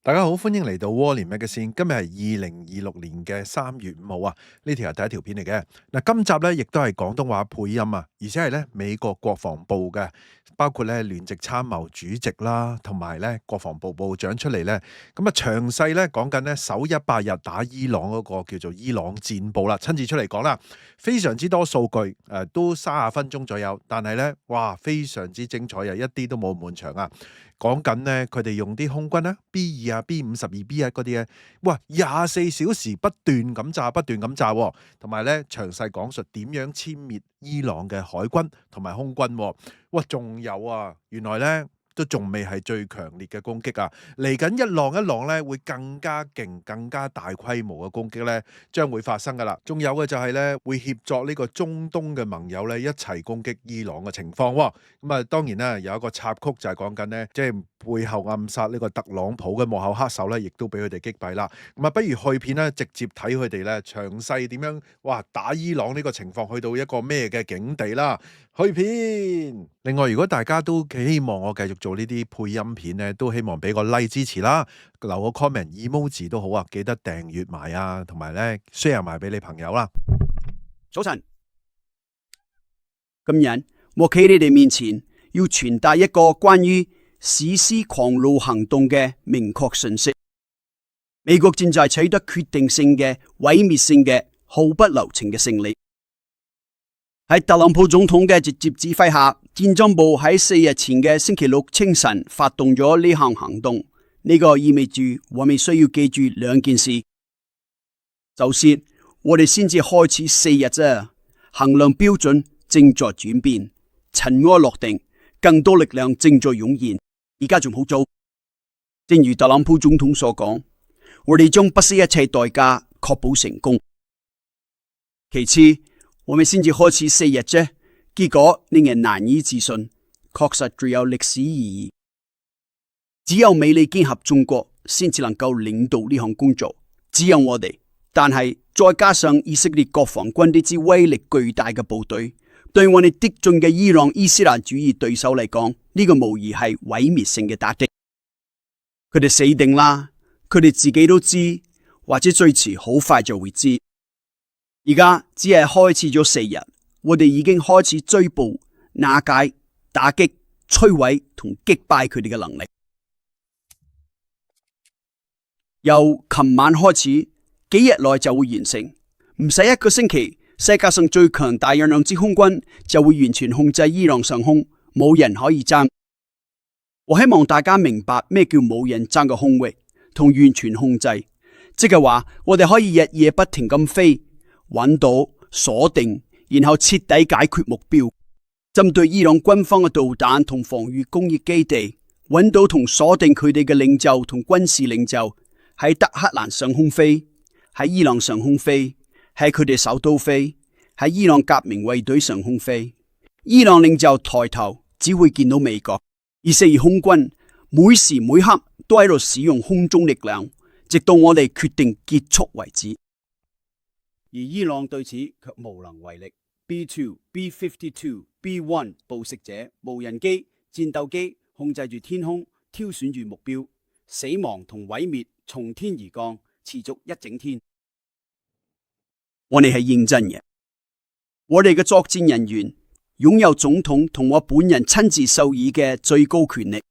大家好，歡迎嚟到窩連 Magazine。今日係2026年嘅3月5號啊，呢條係第一條片嚟嘅。嗱，今集咧亦都係廣東話配音啊，而且係咧美國國防部嘅，包括咧聯席參謀主席啦，同埋咧國防部部長出嚟咧，咁啊詳細咧講緊咧首100日打伊朗嗰個叫做伊朗戰報啦，親自出嚟講啦，非常之多數據，都30分鐘左右，但係咧哇非常之精彩啊，一啲都冇悶場啊！講緊咧，佢哋用啲空軍啦，B2啊、B52、B1嗰啲咧，哇24小時不斷咁炸，不斷咁炸，同埋咧詳細講述點樣殲滅伊朗嘅海軍同埋空軍，哇仲有啊，原來咧都仲未係最強烈嘅攻擊啊！嚟緊一浪一浪咧，會更加勁、更加大規模嘅攻擊咧，將會發生噶啦。仲有嘅就係咧，會協助呢個中東嘅盟友咧一齊攻擊伊朗嘅情況。咁啊，當然啦，有一個插曲就係講緊咧，即係背後暗殺呢個特朗普嘅幕後黑手咧，亦都俾佢哋擊斃啦。咁啊，不如去片咧，直接睇佢哋咧詳細點樣哇打伊朗呢個情況去到一個咩嘅境地啦。去片。另外，如果大家都希望我繼續做呢啲配音片咧，都希望俾個 like 支持啦，留個 comment emoji 都好啊，記得訂閱埋啊，同埋咧 share 埋俾你朋友啦。早晨，今日我企你哋面前，要傳達一個關於史詩狂怒行動嘅明確信息。美國正在取得決定性嘅、毀滅性嘅、毫不留情嘅勝利。喺特朗普總統嘅直接指揮下，戰爭部喺4日前嘅星期六清晨發動咗呢項行動。呢個意味住我哋需要記住兩件事，就是我哋先至開始4日啫，衡量標準正在轉變，塵埃落定，更多力量正在湧現。而家仲好早，正如特朗普總統所講，我哋將不惜一切代價確保成功。其次，我哋先至開始4日啫，結果令人難以置信，確實具有歷史意義。只有美利堅合眾國先至能夠領導呢項工作，只有我哋。但係再加上以色列國防軍呢支威力巨大嘅部隊，對我哋激進嘅伊朗伊斯蘭主義對手嚟講，呢個無疑係毀滅性嘅打擊。佢哋死定啦，佢哋自己都知，或者最遲好快就會知。而家只係開始咗4日，我哋已經開始追捕、瓦解、打擊、摧毀同擊敗佢哋嘅能力。由琴晚開始，幾日內就會完成，唔使1個星期，世界上最強大嘅2支空軍就會完全控制伊朗上空，冇人可以爭。我希望大家明白咩叫冇人爭嘅空域同完全控制，即係話我哋可以日夜不停咁飛，揾到、鎖定，然後徹底解決目標。針對伊朗軍方嘅導彈同防禦工業基地，揾到同鎖定佢哋嘅領袖同軍事領袖，喺德黑蘭上空飛，喺伊朗上空飛，喺佢哋首都飛，喺伊朗革命衛隊上空飛。伊朗領袖抬頭只會見到美國，以色列空軍每時每刻都喺度使用空中力量，直到我哋決定結束為止。而伊朗對此卻無能為力。B2、B52、B1 捕食者無人機、戰鬥機控制住天空，挑選住目標，死亡同毀滅從天而降，持續一整天。我哋係認真嘅，我哋嘅作戰人員擁有總統同我本人親自授予嘅最高權力。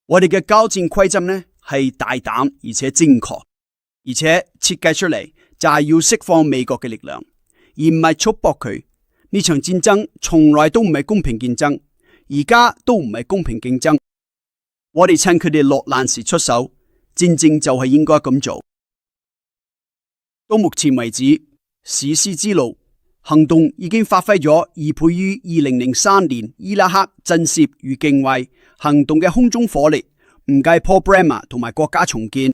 我哋嘅交戰規則呢係大膽而且精確，而且設計出嚟就係要釋放美國嘅力量，而唔係束縛佢。呢場戰爭從來都唔係公平競爭，而家都唔係公平競爭。我哋趁佢哋落難時出手，戰爭就係應該咁做。到目前為止，史詩之路行動已經發揮咗2倍於2003年伊拉克震懾與敬畏行動嘅空中火力，唔計 Paul Bremer 同埋國家重建。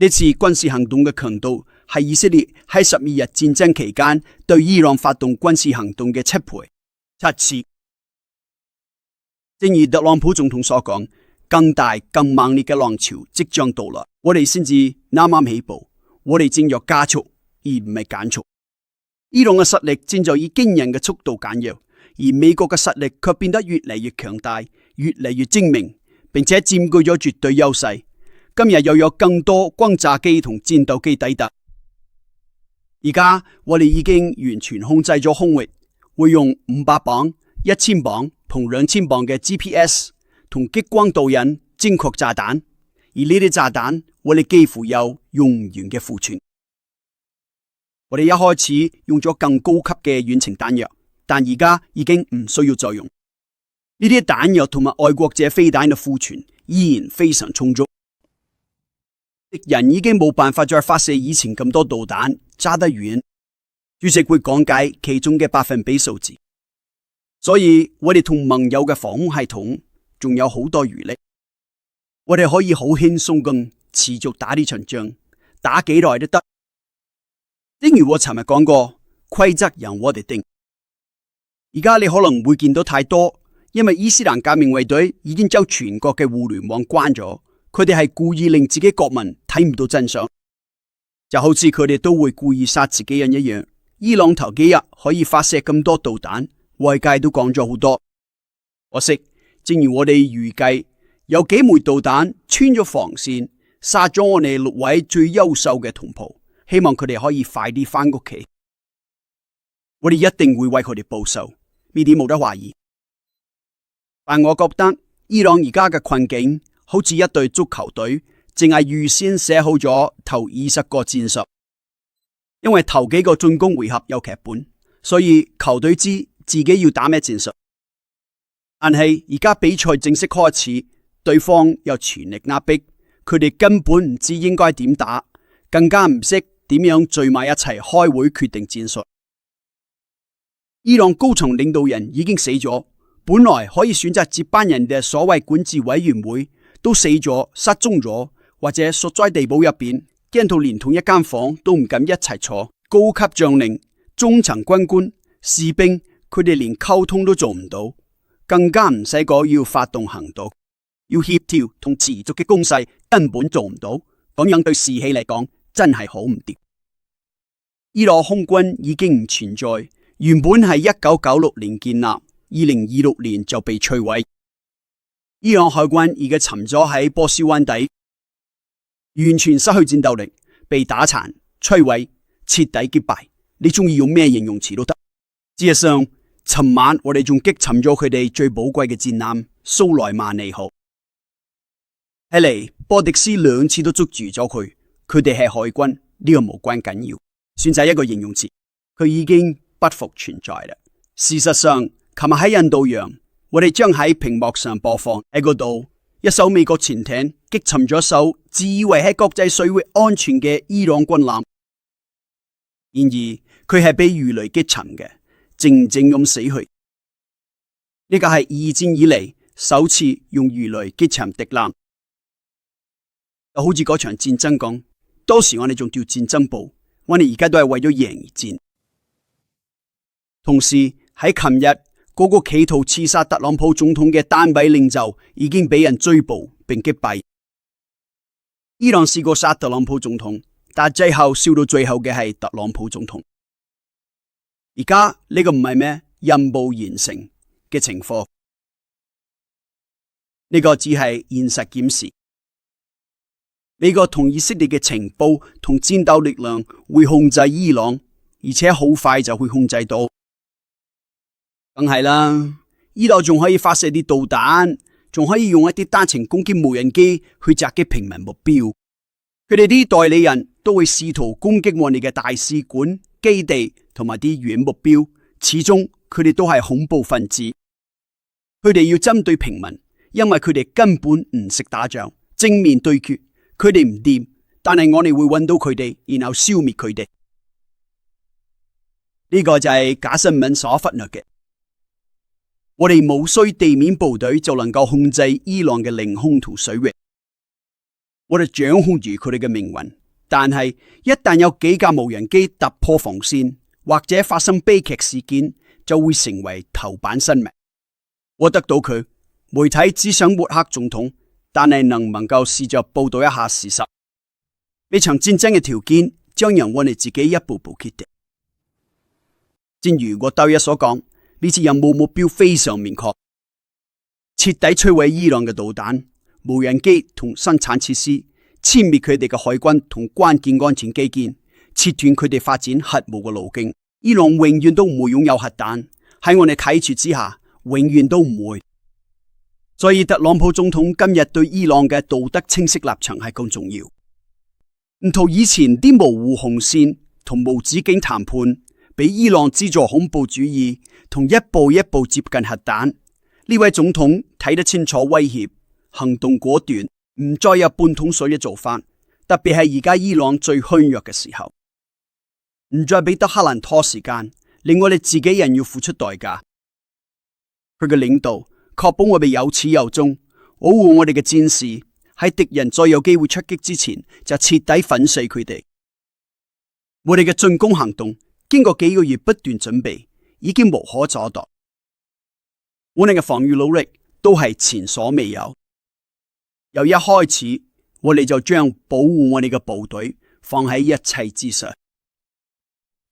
呢次軍事行動嘅強度係以色列喺12日戰爭期間對伊朗發動軍事行動嘅7倍，7次。正如特朗普總統所講，更大、更猛烈嘅浪潮即將到來。我哋先至啱啱起步，我哋正要加速而唔係減速。伊朗嘅實力正在以驚人嘅速度減弱，而美國嘅實力卻變得越嚟越強大，越嚟越精明，並且佔據咗絕對優勢。今日又有更多轟炸機同戰鬥機抵達。而家我哋已經完全控制咗空域，會用500磅、1000磅同2000磅嘅 GPS 同激光導引精確炸彈，而呢啲炸彈我哋幾乎有用唔完嘅庫存。我哋一開始用咗更高級嘅遠程彈藥，但而家已經唔需要再用呢啲彈藥，同埋愛國者飛彈嘅庫存依然非常充足。敵人已經冇辦法再發射以前咁多導彈，炸得遠。主席會講解其中嘅百分比數字，所以我哋同盟友嘅防空系統仲有好多餘力，我哋可以好輕鬆咁持續打呢場仗，打幾耐都得。正如我尋日講過，規則由我哋定。而家你可能會見到太多，因為伊斯蘭革命衛隊已經將全國嘅互聯網關咗。佢哋係故意令自己國民睇唔到真相，就好似佢哋都會故意殺自己人一樣。伊朗頭幾日可以發射咁多導彈，外界都講咗好多。可惜，正如我哋預計，有幾枚導彈穿咗防線，殺咗我哋6位最優秀嘅同袍。希望佢哋可以快啲翻屋企。我哋一定會為佢哋報仇，呢點冇得懷疑。但我覺得伊朗而家嘅困境，好似一隊足球隊，淨係預先寫好咗頭20個戰術，因為頭幾個進攻回合有劇本，所以球隊知自己要打咩戰術。但係而家比賽正式開始，對方又全力壓迫，佢哋根本唔知應該點打，更加唔識點樣聚埋一齊開會決定戰術。伊朗高層領導人已經死咗，本來可以選擇接班人嘅所謂管治委員會都死咗、失蹤咗，或者縮在地堡入邊，驚到連同一間房都唔敢一齊坐。高級將領、中層軍官、士兵，佢哋連溝通都做唔到，更加唔使講要發動行動，要協調同持續嘅攻勢根本做唔到。咁樣對士氣嚟講真係好唔掂。伊朗空軍已經唔存在，原本係1996年建立，2026年就被摧毀。伊朗海軍而家沉咗喺波斯灣底，完全失去戰鬥力，被打殘、摧毀、徹底擊敗。你中意用咩形容詞都得。事實上，尋晚我哋仲擊沉咗佢哋最寶貴嘅戰艦蘇萊曼尼號。睇嚟波迪斯2次都捉住咗佢，佢哋係海軍，呢個無關緊要，選擇一個形容詞，佢已經不復存在啦。事實上，琴日喺印度洋，我哋將喺屏幕上播放喺嗰度，一艘美國潛艇擊沉咗艘自以為喺國際水域安全嘅伊朗軍艦，然而佢係被魚雷擊沉嘅，靜靜咁死去。呢個係2戰以嚟首次用魚雷擊沉敵艦，就好似嗰場戰爭講，當時我哋仲叫戰爭部，我哋而家都係為咗贏而戰。同時喺琴日，嗰個企圖刺殺特朗普總統嘅單位領袖已經俾人追捕並擊斃。伊朗試過殺特朗普總統，但最後燒到最後嘅係特朗普總統。而家呢個唔係咩任務完成嘅情況，呢個只係現實檢視。美國同以色列嘅情報同戰鬥力量會控制伊朗，而且好快就會控制到。梗係啦，伊朗仲可以發射啲導彈，仲可以用一啲單程攻擊無人機去襲擊平民目標。佢哋啲代理人都會試圖攻擊我哋嘅大使館、基地同埋啲軟目標，始終佢哋都係恐怖分子。佢哋要針對平民，因為佢哋根本唔識打仗，正面對決，佢哋唔掂，但係我哋會揾到佢哋，然後消滅佢哋。呢個就係假新聞所忽略嘅。我哋無需地面部隊就能夠控制伊朗嘅領空同水域，我哋掌控住佢哋嘅命運。但係一旦有幾架無人機突破防線，或者發生悲劇事件，就會成為頭版新聞。我得到佢，媒體只想抹黑總統，但係能唔能夠試着報道一下事實？呢場戰爭嘅條件將由我哋自己一步步決定。正如我當日所講，呢次任務目標非常明確，徹底摧毀伊朗嘅導彈、無人機同生產設施，殲滅佢哋嘅海軍同關鍵安全基建，切斷佢哋發展核武嘅路徑。伊朗永遠都唔會擁有核彈，喺我哋啟示之下，永遠都唔會。所以特朗普總統今日對伊朗嘅道德清晰立場係咁重要，唔同以前啲模糊紅線同無止境談判，俾伊朗資助恐怖主義同一步一步接近核彈。呢位總統睇得清楚威脅，行動果斷，唔再有半桶水嘅做法。特別係而家伊朗最虛弱嘅時候，唔再俾德黑蘭拖時間，令我哋自己人要付出代價。佢嘅領導確保我哋有始有終，保護我哋嘅戰士喺敵人再有機會出擊之前就徹底粉碎佢哋。我哋嘅進攻行動經過幾個月不斷準備，已經無可阻擋。我哋嘅防禦努力都係前所未有。由一開始，我哋就將保護我哋嘅部隊放喺一切之上。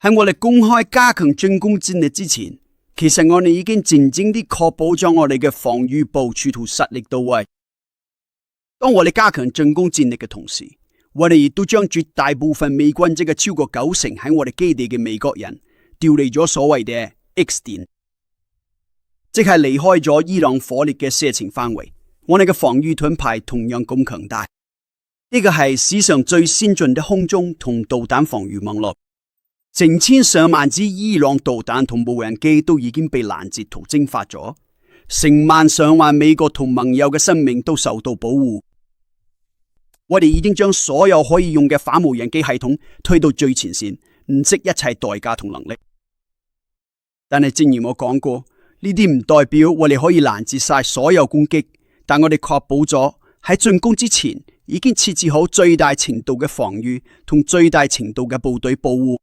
喺我哋公開加強進攻戰力之前，其實我哋已經靜靜地確保咗我哋嘅防禦部署同實力到位。當我哋加強進攻戰力嘅同時，我哋亦都將絕大部分美軍即係超過90%喺我哋基地嘅美國人調離咗所謂嘅 X 點，即係離開咗伊朗火力嘅射程範圍。我哋嘅防禦盾牌同樣咁強大，呢個係史上最先進嘅空中同導彈防禦網絡。成千上萬支伊朗導彈同無人機都已經被攔截同蒸發咗，成萬上萬美國同盟友嘅生命都受到保護。我哋已經將所有可以用嘅反無人機系統推到最前線，唔惜一切代價同能力。但係正如我講過，呢啲唔代表我哋可以攔截晒所有攻擊，但我哋確保咗喺進攻之前已經設置好最大程度嘅防禦同最大程度嘅部隊保護。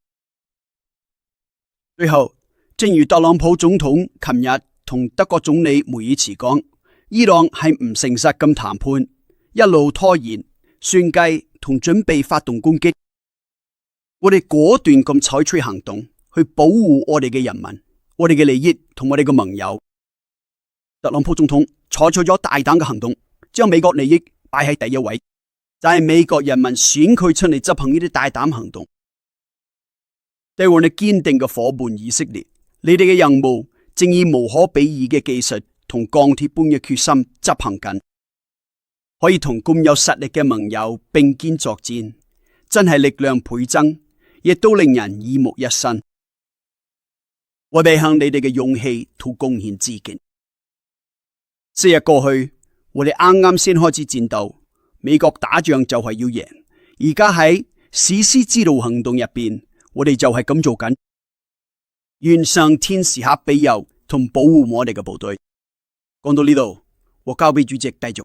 最後，正如特朗普總統琴日同德國總理梅爾茨講，伊朗係唔誠實咁談判，一路拖延、算計同準備發動攻擊。我哋果斷咁採取行動去保護我哋嘅人民、我哋嘅利益同我哋嘅盟友。特朗普總統採取咗大膽嘅行動，將美國利益擺喺第一位，就係美國人民選佢出嚟執行呢啲大膽行動。對我哋堅定嘅夥伴以色列，你哋嘅任務正以無可比擬嘅技術同鋼鐵般嘅決心執行緊，可以同咁有實力嘅盟友並肩作戰，真係力量倍增，亦都令人耳目一新。我哋向你哋嘅勇氣同貢獻致敬。4日過去，我哋啱啱先開始戰鬥，美國打仗就係要贏，而家喺史詩之路行動入邊，我哋就係咁做緊。願上天時刻庇佑同保護我哋嘅部隊。講到呢度，我交俾主席繼續。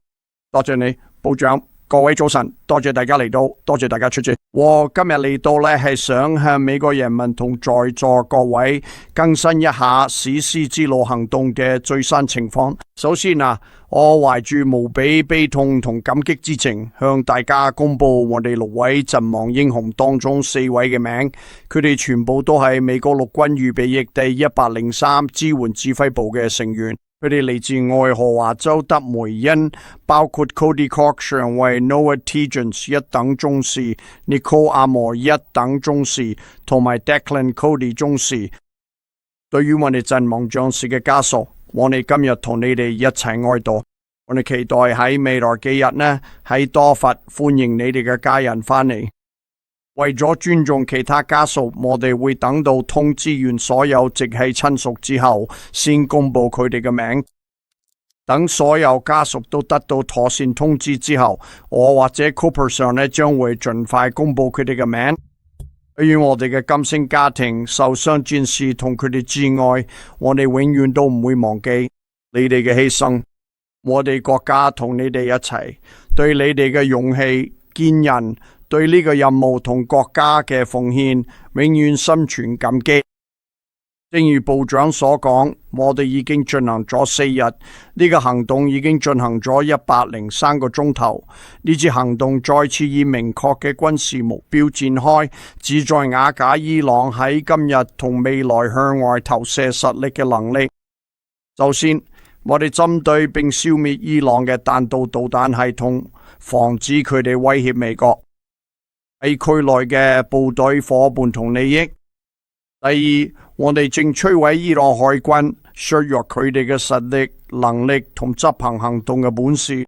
多謝你，部長。各位早晨，多謝大家嚟到，多謝大家出席。我今日嚟到呢，係想向美國人民同在座各位更新一下史詩之路行動嘅最新情況。首先啊，我懷住無比悲痛同感激之情，向大家公布我哋6位陣亡英雄當中4位嘅名，佢哋全部都係美國陸軍預備役第103支援指揮部嘅成員。佢哋嚟自愛荷華州德梅恩，包括 Cody Cox 上尉、Noah Tegens 1等中士、Nicole Amor 1等中士，同埋 Declan Cody 中士。對於我哋陣亡將士嘅家屬，我哋今日同你哋一齊哀悼。我哋期待喺未來幾日呢，喺多佛歡迎你哋嘅家人返嚟。為咗尊重其他家屬，我哋會等到通知完所有直系親屬之後，先公布佢哋嘅名。等所有家屬都得到妥善通知之後，我或者 Cooper 上呢將會盡快公布佢哋嘅名。對於我哋嘅金星家庭、受傷戰士同佢哋摯愛，我哋永遠都唔會忘記你哋嘅犧牲。我哋國家同你哋一齊，對你哋嘅勇氣、堅韌，對呢個任務同國家嘅奉獻，永遠心存感激。正如部長所講，我哋已經進行咗4日，呢個行動已經進行咗103個鐘頭。呢次行動再次以明確嘅軍事目標展開，旨在瓦解伊朗喺今日同未來向外投射實力嘅能力。首先，我哋針對並消滅伊朗嘅彈道導彈系統，防止佢哋威脅美國喺區內嘅部隊伙伴同利益。第二，我哋正摧毀伊朗海軍，削弱佢哋嘅實力、能力同執行行動嘅本事。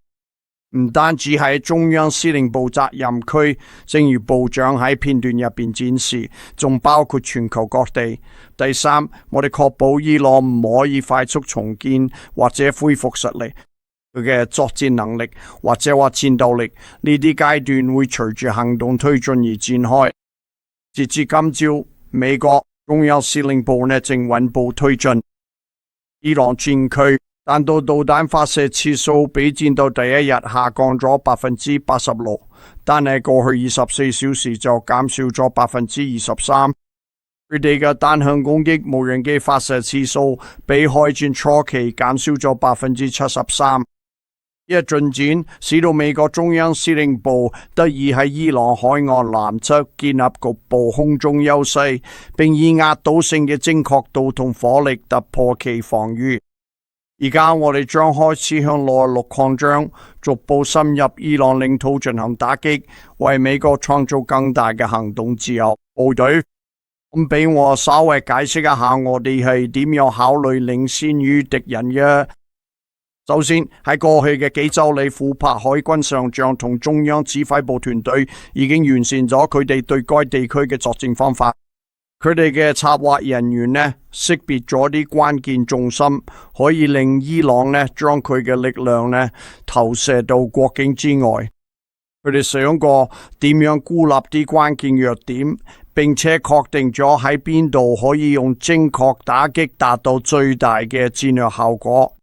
唔單止係中央司令部責任區，正如部長喺片段入邊展示，仲包括全球各地。第三，我哋確保伊朗唔可以快速重建或者恢復實力，佢嘅作戰能力或者話戰鬥力，呢啲階段會隨住行動推進而展開。截至今朝，美國中央司令部正穩步推進伊朗戰區彈道導彈發射次數比戰鬥第一日下降咗86%，但係過去24小時就減少咗23%。佢哋嘅單向攻擊無人機發射次數比開戰初期減少咗73%。呢個進展使到美國中央司令部得以喺伊朗海岸南側建立局部空中優勢，並以壓倒性嘅精確度同火力突破其防禦。而家我哋將開始向內陸擴張，逐步深入伊朗領土進行打擊，為美國創造更大嘅行動自由。部隊，咁俾我稍微解釋一下我哋係點樣考慮領先於敵人嘅。首先，喺過去嘅幾周裏，庫珀海軍上將同中央指揮部團隊已經完善咗佢哋對該地區嘅作戰方法。佢哋嘅策劃人員識別咗啲關鍵重心，可以令伊朗將佢嘅力量投射到國境之外。佢哋想過點樣孤立啲關鍵弱點，並且確定咗喺邊度可以用精確打擊達到最大嘅戰略效果。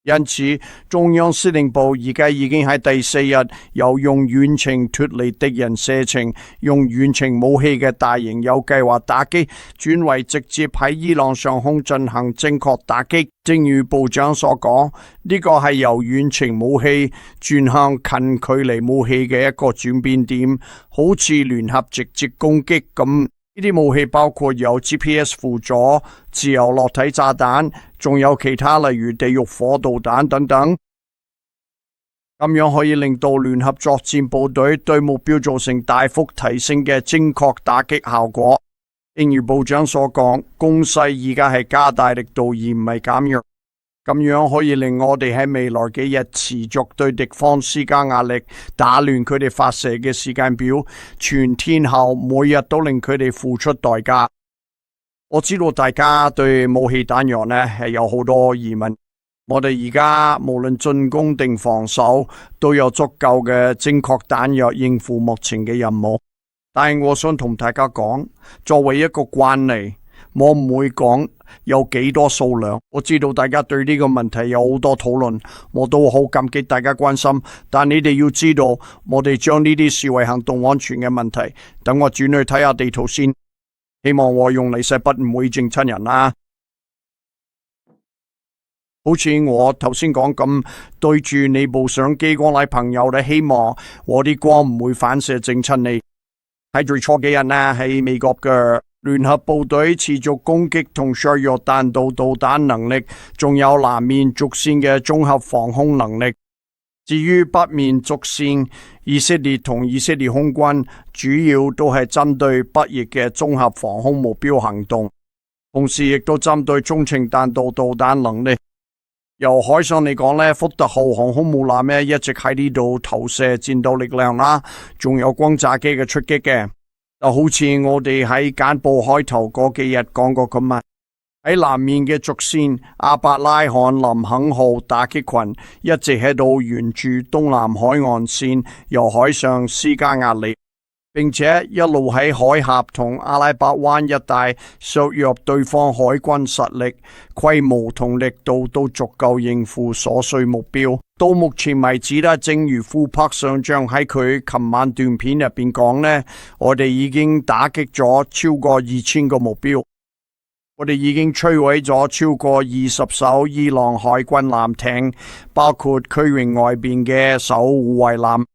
因此，中央司令部而家已經喺第4日由用遠程脫離敵人射程、用遠程武器嘅大型有計劃打擊，轉為直接喺伊朗上空進行精確打擊。正如部長所講，呢個係由遠程武器轉向近距離武器嘅一個轉變點，好似聯合直接攻擊咁。呢啲武器包括有 GPS 輔助、自由落體炸彈，仲有其他例如地獄火導彈等等。咁樣可以令到聯合作戰部隊對目標造成大幅提升嘅精確打擊效果。正如部長所講，攻勢而家係加大力度而唔係減弱。咁樣可以令我哋喺未來幾日持續對敵方施加壓力，打亂佢哋發射嘅時間表，全天候每日都令佢哋付出代價。我知道大家對武器彈藥係有好多疑問，我哋而家無論進攻定防守都有足夠嘅精確彈藥應付目前嘅任務。但係我想同大家講，作為一個慣例，我唔會講有幾多數量。我知道大家對呢個問題有好多討論，我都好感激大家關心。但你哋要知道，我哋將呢啲視為行動安全嘅問題。等我轉去睇下地圖先，希望我用離石筆唔會整親人啦。好似我頭先講咁，對住你部相機光嚟朋友咧，希望我啲光唔會反射整親你。喺最初幾日喺美國嘅聯合部隊持續攻擊同削弱彈道導彈能力，仲有南面軸線嘅綜合防空能力。至於北面軸線，以色列同以色列空軍主要都係針對北翼嘅綜合防空目標行動，同時亦都針對中程彈道導彈能力。由海上嚟講福特號航空母艦一直喺呢度投射戰鬥力量啦，仲有轟炸機嘅出擊嘅，就好似我哋喺簡報開頭嗰幾日講過咁啊。喺南面嘅軸線，阿伯拉罕林肯號打擊群一直喺度沿住東南海岸線由海上施加壓力，並且一路喺海峽同阿拉伯灣一帶削弱對方海軍實力，規模同力度都足夠應付所需目標。到目前為止正如庫珀上將喺佢琴晚段片入邊講我哋已經打擊咗超過2000個目標。我哋已經摧毀咗超過20艘伊朗海軍艦艇，包括區域外邊嘅一艘護衛艦，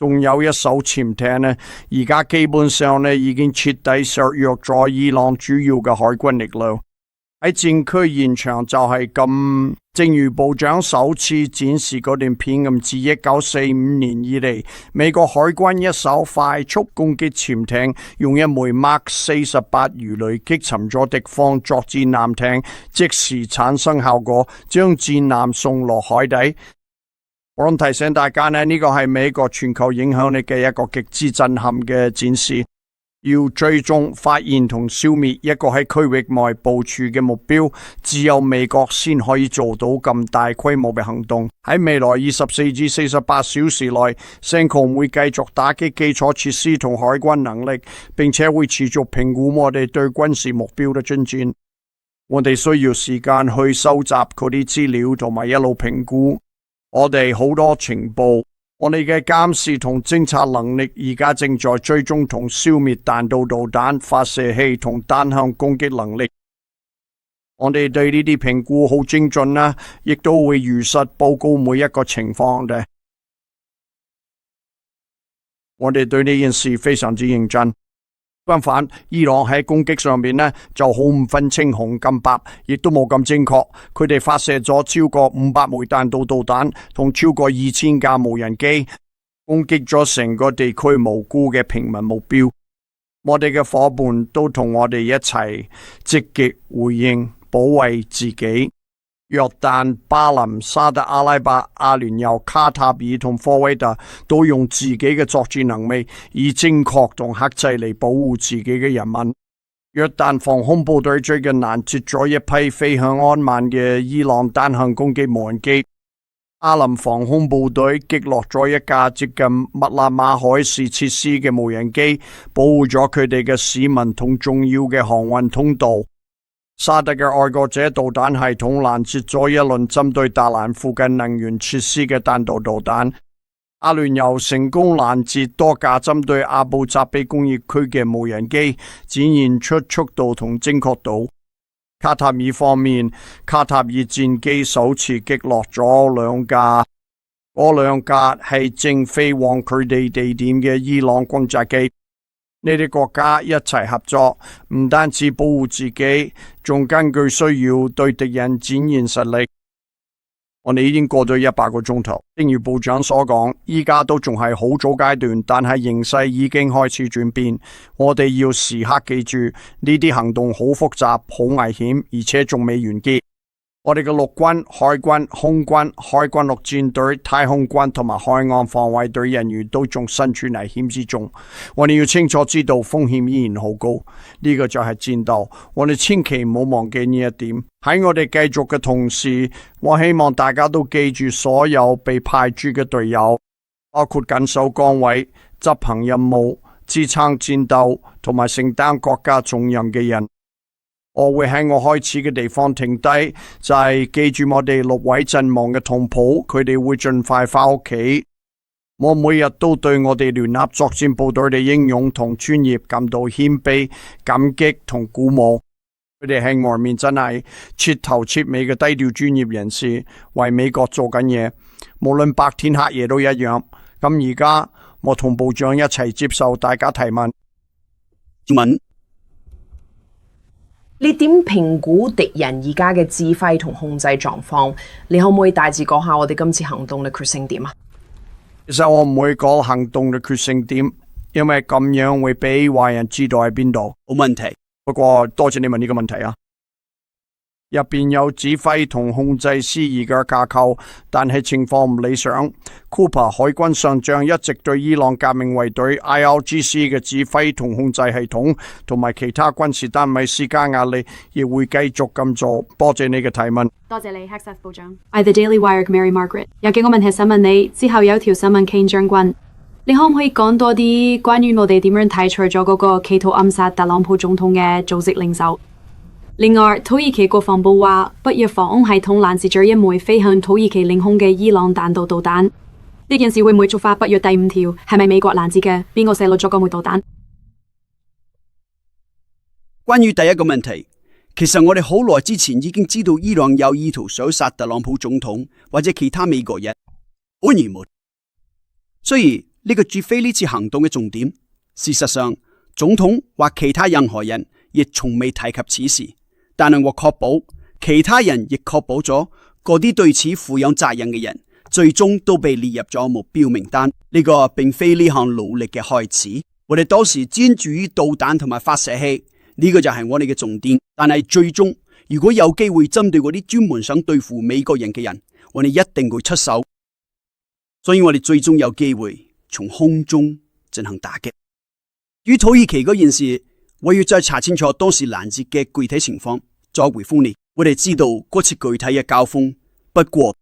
仲有一艘潛艇而家基本上已經徹底削弱咗伊朗主要嘅海軍力量。喺戰區現場就係咁，正如部長首次展示嗰段片咁，自1945年以嚟，美國海軍一艘快速攻擊潛艇用一枚 Mark 48魚雷擊沉咗敵方作戰艦艇，即時產生效果，將戰艦送落海底。我想提醒大家呢個係美國全球影響力嘅一個極之震撼嘅展示。要追蹤、發現同消滅一個喺區域內部署嘅目標，只有美國先可以做到咁大規模嘅行動。喺未來24至48小時內，CENTCOM會繼續打擊基礎設施同海軍能力，並且會持續評估我哋對軍事目標嘅進展。我哋需要時間去收集嗰啲資料，同埋一路評估。我哋好多情報。我哋嘅監視同偵察能力而家正在追蹤同消滅彈道導彈、發射器同單向攻擊能力。我哋對呢啲評估好精準啦，亦都會如實報告每一個情況嘅。我哋對呢件事非常之認真。相反，伊朗喺攻擊上面呢就好唔分青紅金白，亦都冇咁精確。佢哋發射咗超過500枚彈道導彈同超過2000架無人機，攻擊咗成個地區無辜嘅平民目標。我哋嘅夥伴都同我哋一齊積極回應，保衛自己。約旦、巴林、沙特阿拉伯、阿聯酋、卡塔爾同科威特都用自己嘅作戰能力，以精確同克制嚟保護自己嘅人民。約旦防空部隊最近攔截咗一批飛向安曼嘅伊朗單向攻擊無人機。阿林防空部隊擊落咗一架接近密納馬海事設施嘅無人機，保護咗佢哋嘅市民同重要嘅航運通道。沙特嘅愛國者導彈系統攔截咗一輪針對達蘭附近能源設施嘅彈道導彈。阿聯酋成功攔截多架針對阿布扎比工業區嘅無人機，展現出速度同精確度。卡塔爾方面，卡塔爾戰機首次擊落咗2架，嗰2架係正飛往佢哋地點嘅伊朗轟炸機。呢啲國家一齊合作，唔單止保護自己，仲根據需要對敵人展現實力。我哋已經過咗100個鐘頭，正如部長所講，依家都仲係好早階段，但係形勢已經開始轉變。我哋要時刻記住，呢啲行動好複雜、好危險，而且仲未完結。我哋嘅陸軍、海軍、空軍、海軍陸戰隊、太空軍同埋海岸防衛隊人員都仲身處危險之中。我哋要清楚知道風險依然好高，呢個就係戰鬥。我哋千祈唔好忘記呢一點。喺我哋繼續嘅同時，我希望大家都記住所有被派駐嘅隊友，包括緊守崗位、執行任務、支撐戰鬥同埋承擔國家重任嘅人。我會喺我開始嘅地方停低，就係記住我哋6位陣亡嘅同袍，佢哋會盡快返屋企。我每日都對我哋聯合作戰部隊嘅英勇同專業感到謙卑、感激同鼓舞。佢哋喺外面真係徹頭徹尾嘅低調專業人士，為美國做緊嘢，無論白天黑夜都一樣。咁而家我同部長一齊接受大家提問。你點評估敵人而家嘅指揮同控制狀況？你可唔可以大致講下我哋今次行動嘅決勝點啊？其實我唔會講行動嘅決勝點，因為咁樣會俾壞人知道喺邊度。冇問題。不過多謝你問呢個問題啊。入邊有指揮同控制司儀嘅架構，但係情況唔理想。Cooper 海軍上將一直對伊朗革命衛隊 IRGC 嘅指揮同控制系統同埋其他軍事單位施加壓力，亦會繼續咁做。多謝你嘅提問。多謝你，Hegseth 部長。I The Daily Wire 嘅 Mary Margaret 有幾個問題想問你，之後有條新聞 Kane 將軍，你可唔可以講多啲關於我哋點樣睇除咗嗰個企圖暗殺特朗普總統嘅組織領袖？另外，土耳其國防部話北約防空系統攔截咗一枚飛向土耳其領空嘅伊朗彈道導彈。呢件事會唔會觸發北約第5條？係咪美國攔截嘅？邊個射落咗嗰枚導彈？關於第一個問題，其實我哋好耐之前已經知道伊朗有意圖想殺特朗普總統或者其他美國人，好疑問。雖然呢個絕非呢次行動嘅重點，事實上總統或其他任何人亦從未提及此事。但係我確保其他人亦確保咗嗰啲對此負有責任嘅人，最終都被列入咗目標名單。呢個並非呢項努力嘅開始。我哋當時專注於導彈同埋發射器，呢個就係我哋嘅重點。但係最終，如果有機會針對嗰啲專門想對付美國人嘅人，我哋一定會出手。所以我哋最終有機會從空中進行打擊。於土耳其嗰件事，我要再查清楚當時攔截嘅具體情況，再回覆你。我哋知道嗰次具體嘅交鋒，不過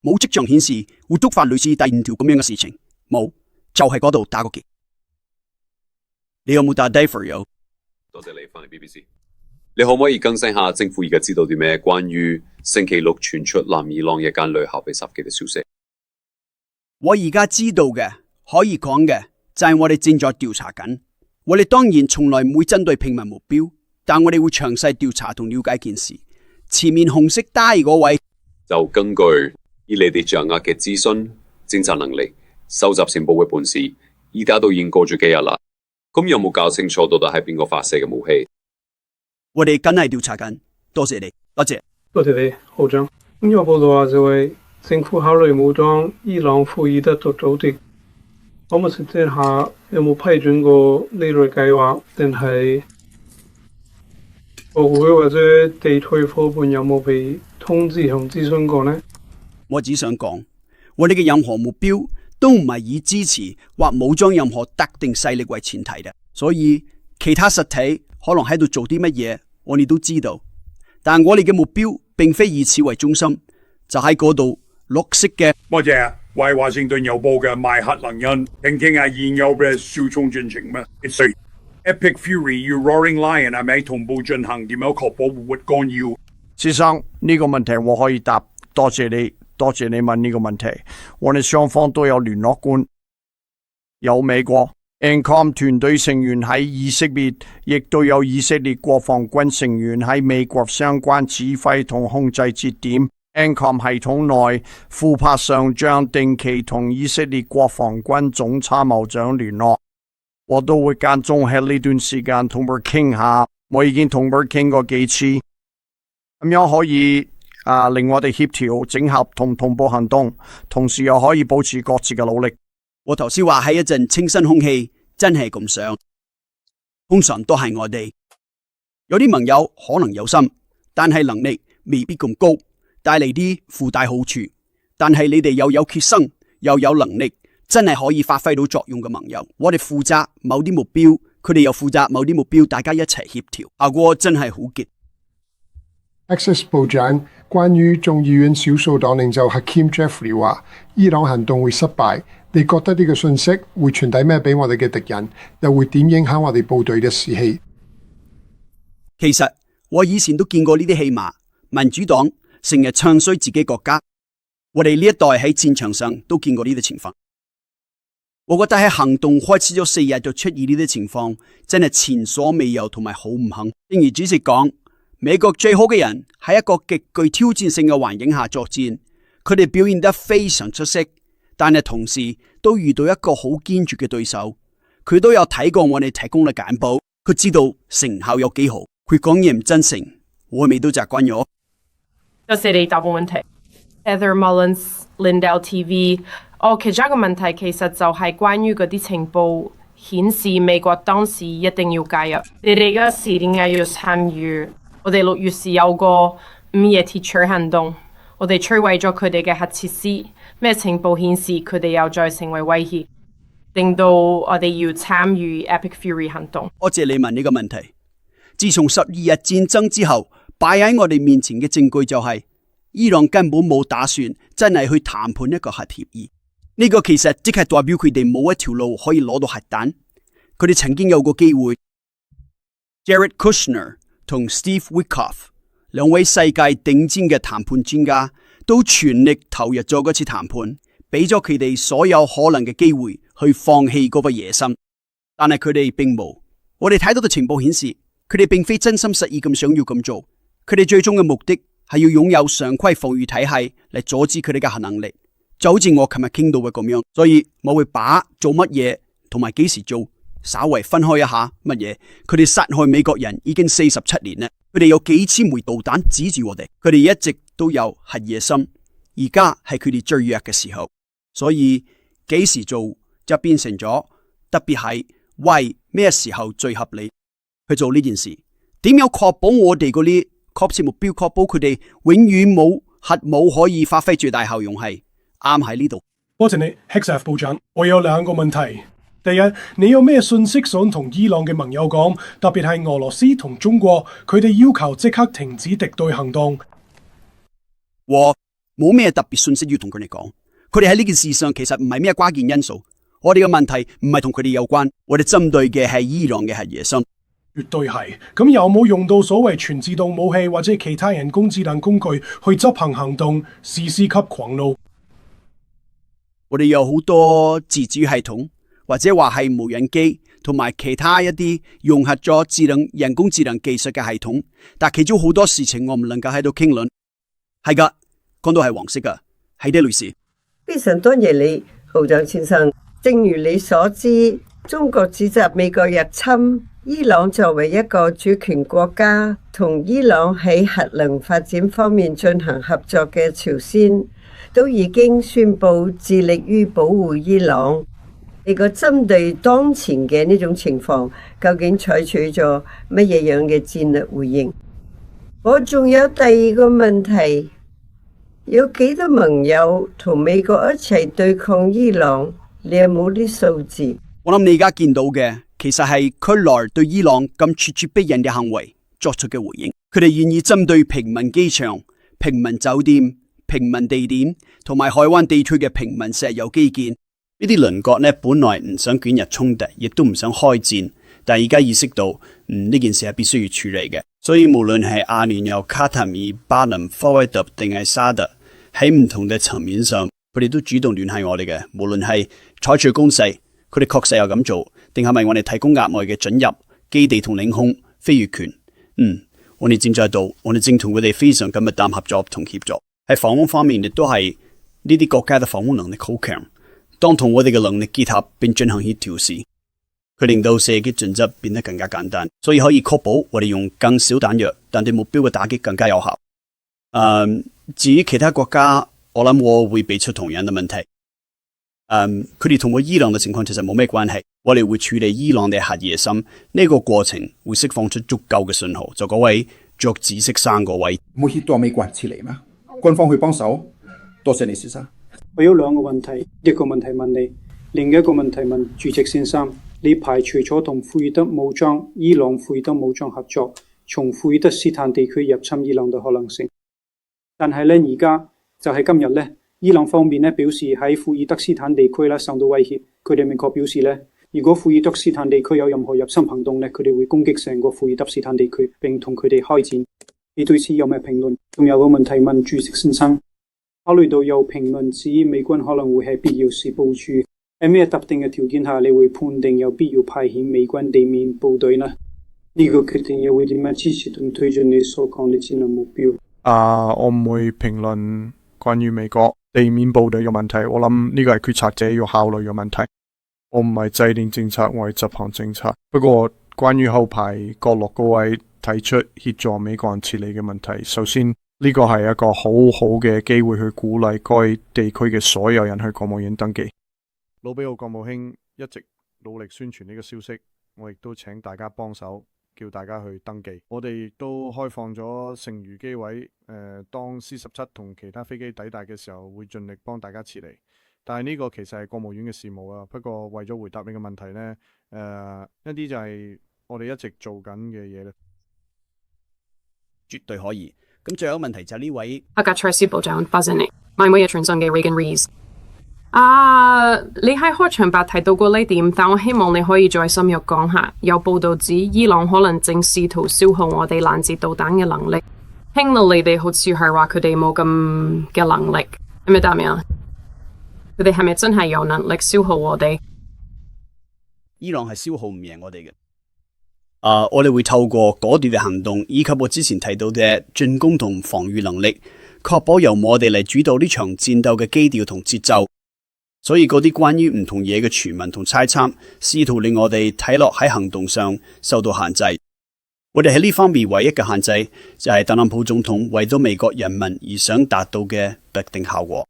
冇跡象顯示會觸發類似第5條咁樣嘅事情，冇，就係嗰度打個結。你有冇打 Dave 有？多謝你翻嚟 BBC。你可唔可以更新下政府而家知道啲咩關於星期六傳出南伊朗一間女校被襲擊嘅消息？我而家知道嘅可以講嘅就係我哋正在調查緊。我哋當然從來唔會針對平民目標，但我哋會詳細調查同了解件事。前面紅色帶嗰位就根據以你哋掌握嘅資訊、偵察能力、收集情報嘅本事，依家都已經過咗幾日啦。咁有冇搞清楚到底係邊個發射嘅武器？我哋梗係調查緊。多謝你，多謝。多謝你，校長。咁有報道話就係政府考慮武裝伊朗庫爾德族組織，可唔可以實際下有冇批准過呢類計劃，定係國會或者地區夥伴有冇被通知同諮詢過呢？我只想講，我哋嘅任何目標都唔係以支持或武裝任何特定勢力為前提嘅，所以其他實體可能喺度做啲乜嘢，我哋都知道。但我哋嘅目標並非以此為中心，就喺嗰度綠色嘅。多謝為華盛頓郵報嘅麥克能恩，聽聽下現有嘅訴訟進程咩 ？Epic Fury 與 Roaring Lion 係咪同步進行？點樣確保活活干擾？先生，呢個問題我可以答。多謝你，多謝你問呢個問題。我哋雙方都有聯絡官，有美國 ANCOM 團隊成員喺以色列，亦都有以色列國防軍成員喺美國相關指揮同控制節點。ANCOM 系統內副帕上將定期同以色列國防軍總參謀長聯絡，我都會間中喺呢段時間同佢傾下。我已經同佢傾過幾次，咁樣可以令我哋協調整合同同步行動，同時又可以保持各自嘅努力。我頭先話喺一陣清新空氣，真係咁想，通常都係我哋有啲盟友可能有心，但係能力未必咁高，帶嚟啲附帶好處。但係你哋又有決心，又有能力，真係可以發揮到作用嘅盟友。我哋負責某啲目標，佢哋又負責某啲目標，大家一齊協調，效果真係好傑。Access 部長關於眾議院少數黨領袖 Hakeem Jeffrey 話，伊朗行動會失敗。你覺得呢個信息會傳遞咩俾我哋嘅敵人，又會點影響我哋部隊嘅士氣？其實我以前都見過呢啲戲碼，民主黨成日唱衰自己國家，我哋呢一代喺戰場上都見過呢啲情況。我覺得喺行動開始咗4日就出現呢啲情況，真係前所未有同埋好唔幸。正如主席講，美國最好嘅人喺一個極具挑戰性嘅環境下作戰，佢哋表現得非常出色。但係同時都遇到一個好堅決嘅對手，佢都有睇過我哋提供嘅簡報，佢知道成效有幾好。佢講嘢唔真誠，我未都習慣咗。多謝你答個問題。Heather Mullins、Lindell TV。其中一個問題其實就係關於嗰啲情報顯示美國當時一定要介入。你哋而家時點解要參與？我哋6月時有個午夜鐵錘行動，我哋摧毀咗佢哋嘅核設施。咩情報顯示佢哋又再成為威脅，令到我哋要參與 Epic Fury 行動？多謝你問呢個問題。自從12日戰爭之後，擺喺我哋面前嘅證據就係，伊朗根本冇打算真係去談判一個核協議。呢個其實即係代表佢哋冇一條路可以攞到核彈。佢哋曾經有個機會 ，Jared Kushner 同 Steve Witkoff 兩位世界頂尖嘅談判專家，都全力投入咗嗰次談判，俾咗佢哋所有可能嘅機會去放棄嗰個野心，但係佢哋並冇。我哋睇到嘅情報顯示，佢哋並非真心實意咁想要咁做。佢哋最終嘅目的係要擁有常規防禦體系嚟阻止佢哋嘅核能力，就好似我琴日傾到嘅咁樣。所以我會把做乜嘢同埋幾時做稍微分開一下乜嘢。佢哋殺害美國人已經47年啦，佢哋有幾千枚導彈指住我哋，佢哋一直都有核野心，而家係佢哋最弱嘅時候，所以幾時做就變成咗，特別係為咩時候最合理去做呢件事？點樣確保我哋嗰啲確切目標，確保佢哋永遠冇核武可以發揮最大效用係啱喺呢度。多謝你 Hexaf 部長，我有兩個問題。第一，你有咩信息想同伊朗嘅盟友講？特別係俄羅斯同中國，佢哋要求即刻停止敵對行動。我冇咩特別信息要同佢哋講，佢哋喺呢件事上其實唔係咩關鍵因素。我哋嘅問題唔係同佢哋有關，我哋針對嘅係伊朗嘅核野心。絕對係。咁有冇用到所謂全自動武器或者其他人工智能工具去執行行動，試試級狂怒？我哋有好多自主系統，或者話係無人機，同埋其他一啲融合咗人工智能技術嘅系統，但其中好多事情我唔能夠喺度傾論。係噶，講到係黃色噶，係啲女士。非常多謝你，部長先生。正如你所知，中國指責美國入侵伊朗，作為一個主權國家，同伊朗喺核能發展方面進行合作嘅朝鮮，都已經宣布致力於保護伊朗。你個針對當前嘅呢種情況，究竟採取咗乜嘢樣嘅戰略回應？我仲有第二個問題，有幾多盟友同美國一齊對抗伊朗？你有冇啲數字？我諗你而家見到嘅，其實係區內對伊朗咁咄咄逼人嘅行為作出嘅回應。佢哋願意針對平民機場、平民酒店、平民地點同埋海灣地區嘅平民石油基建。呢啲鄰國呢，本來唔想捲入衝突，亦都唔想開戰，但係而家意識到，呢件事係必須要處理嘅。所以無論係阿聯酋、卡塔爾、巴林、科威特定係沙特，喺唔同嘅層面上，佢哋都主動聯繫我哋嘅。無論係採取攻勢，佢哋確實有咁做，定係咪我哋提供額外嘅准入基地同領空飛越權？我哋正在度，我哋正同佢哋非常緊密合作同協助。喺防空方面，亦都係呢啲國家嘅防空能力好強。當同我哋嘅能力結合並進行協調時，佢令到射擊準則變得更加簡單，所以可以確保我哋用更少彈藥，但對目標嘅打擊更加有效。至於其他國家，我諗我會俾出同樣嘅問題。佢哋同我伊朗嘅情況其實冇咩關係，我哋會處理伊朗嘅核野心，呢個過程會釋放出足夠嘅信號。就嗰位着紫色衫嗰位，冇協助美國人撤離嗎？軍方去幫手。多謝你，先生。我有兩個問題，一個問題問你，另一個問題問主席先生。你排除咗同庫爾德武裝、伊朗庫爾德武裝合作，從庫爾德斯坦地區入侵伊朗嘅可能性。但係咧，而家就係今日咧，伊朗方面咧表示喺庫爾德斯坦地區咧受到威脅，佢哋明確表示咧，如果庫爾德斯坦地區有任何入侵行動咧，佢哋會攻擊成個庫爾德斯坦地區，並同佢哋開戰。你對此有咩評論？仲有個問題問主席先生。考慮到有評論指美軍可能會喺必要時部署，喺咩特定嘅條件下，你會判定有必要派遣美軍地面部隊呢？呢個決定又會點樣支持同推進你所講嘅戰略目標？我唔會評論關於美國地面部隊嘅問題，我諗呢個係決策者要考慮嘅問題。我唔係制定政策，我係執行政策。不過關於後排角落嗰位提出協助美國人撤離嘅問題，首先呢個係一個好好嘅機會去鼓勵該地區嘅所有人去國務院登記。魯比奧國務卿一直努力宣傳呢個消息，我亦都請大家幫手，叫大家去登記。我哋亦都開放咗剩餘機位，當 C-17同其他飛機抵達嘅時候，會盡力幫大家撤離。但係呢個其實係國務院嘅事務啊。不過為咗回答你嘅問題呢，一啲就係我哋一直做緊嘅嘢咧，絕對可以。咁最後一個問題就係呢位阿格賽斯部長，多謝你。我係每日傳信嘅 Regan Rees。你喺開場白提到過呢點，但我希望你可以再深入講下。有報道指伊朗可能正試圖消耗我哋攔截導彈嘅能力。聽到你哋好似係話佢哋冇咁嘅能力，係咪答咩啊？佢哋係咪真係有能力消耗我哋？伊朗係消耗唔贏我哋嘅。我哋會透過果斷嘅行動，以及我之前提到嘅進攻同防禦能力，確保由我哋嚟主導呢場戰鬥嘅基調同節奏。所以嗰啲關於唔同嘢嘅傳聞同猜測，試圖令我哋睇落喺行動上受到限制。我哋喺呢方面唯一嘅限制就係特朗普總統為咗美國人民而想達到嘅特定效果。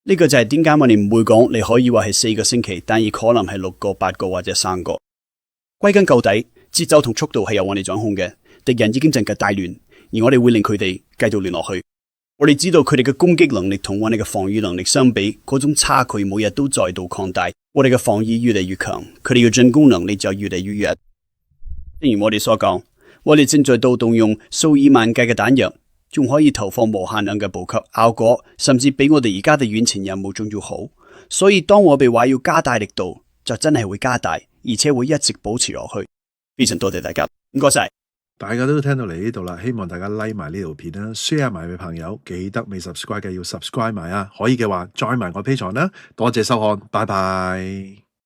呢個就係點解我哋唔會講你可以話係4個星期，但亦可能係6個、8個或者3個。歸根究底，節奏同速度係由我哋掌控嘅。敵人已經陣腳大亂，而我哋會令佢哋繼續亂落去。我哋知道佢哋嘅攻擊能力同我哋嘅防禦能力相比，嗰種差距每日都再度擴大。我哋嘅防禦越嚟越強，佢哋嘅進攻能力就越嚟越弱。正如我哋所講，我哋正在動用數以萬計嘅彈藥，仲可以投放無限量嘅補給，效果甚至比我哋而家嘅遠程任務仲要好。所以當我哋話要加大力度，就真係會加大，而且會一直保持落去。非常多謝大家，唔該晒。大家都聽到嚟呢度啦，希望大家 like 埋呢條片啦 ，share 埋俾朋友，記得未 subscribe 嘅要 subscribe 埋啊！可以嘅話，join埋我 Patreon啦。多謝收看，拜拜。